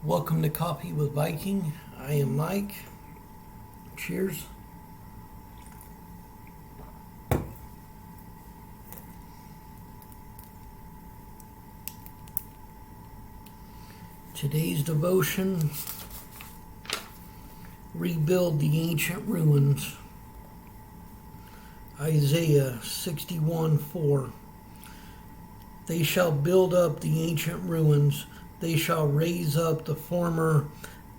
Welcome to Coffee with Viking. I am Mike. Cheers. Today's devotion: rebuild the ancient ruins. Isaiah 61:4. They shall build up the ancient ruins. They shall raise up the former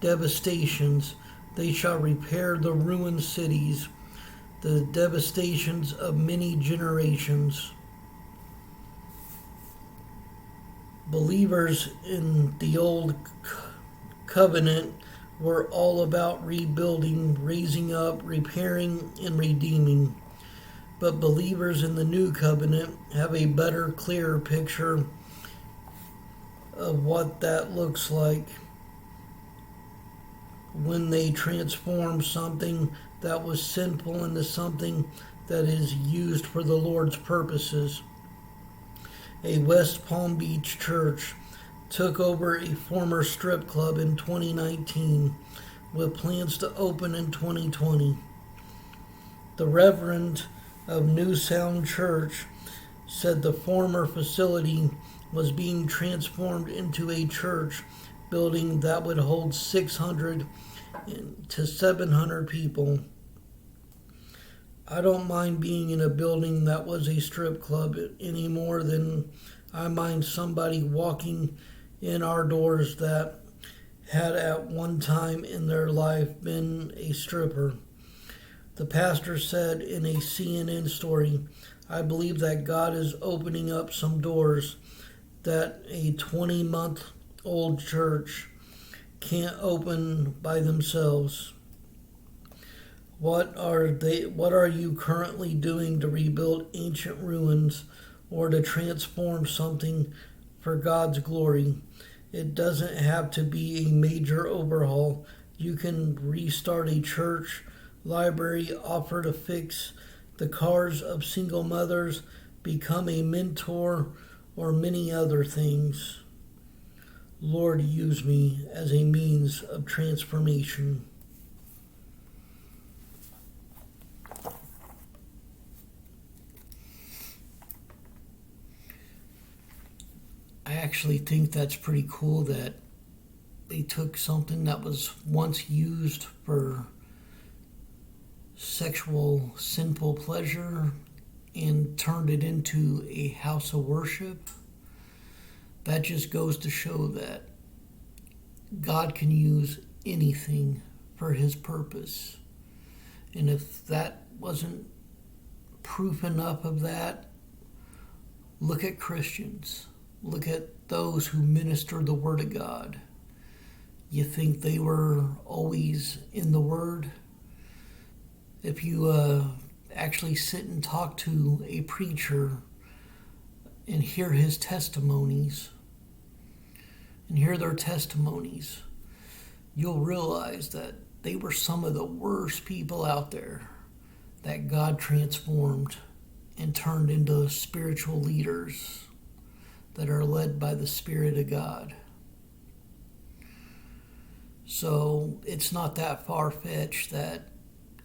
devastations. They shall repair the ruined cities, the devastations of many generations. Believers in the old covenant were all about rebuilding, raising up, repairing, and redeeming. But believers in the new covenant have a better, clearer picture of what that looks like when they transform something that was sinful into something that is used for the Lord's purposes. A West Palm Beach church took over a former strip club in 2019 with plans to open in 2020. The Reverend of New Sound Church said the former facility was being transformed into a church building that would hold 600 to 700 people. I don't mind being in a building that was a strip club any more than I mind somebody walking in our doors that had at one time in their life been a stripper. The pastor said in a CNN story, "I believe that God is opening up some doors that a 20-month-old church can't open by themselves." What are you currently doing to rebuild ancient ruins or to transform something for God's glory? It doesn't have to be a major overhaul. You can restart a church, library, offer to fix the cars of single mothers, become a mentor, or many other things. Lord, use me as a means of transformation. I actually think that's pretty cool that they took something that was once used for sexual sinful pleasure and turned it into a house of worship. That just goes to show that God can use anything for his purpose. And if that wasn't proof enough of that, look at Christians. Look at those who minister the Word of God. You think they were always in the Word? If you actually sit and talk to a preacher and hear his testimonies, and hear their testimonies, you'll realize that they were some of the worst people out there that God transformed and turned into spiritual leaders that are led by the Spirit of God. So it's not that far-fetched that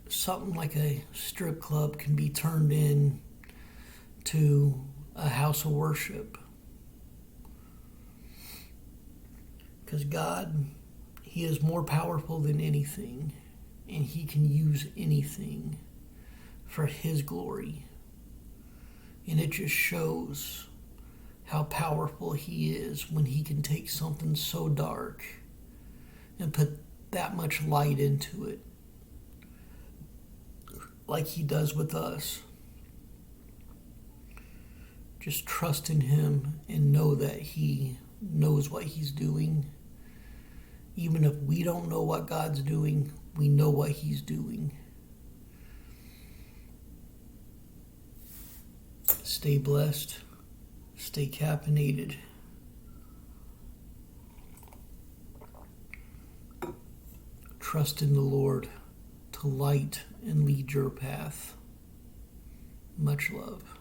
something like a strip club can be turned in to a house of worship. Because God, he is more powerful than anything, and he can use anything for his glory. And it just shows how powerful he is when he can take something so dark and put that much light into it, like he does with us. Just trust in him and know that he knows what he's doing. Even if we don't know what God's doing, we know what he's doing. Stay blessed. Stay caffeinated. Trust in the Lord to light and lead your path. Much love.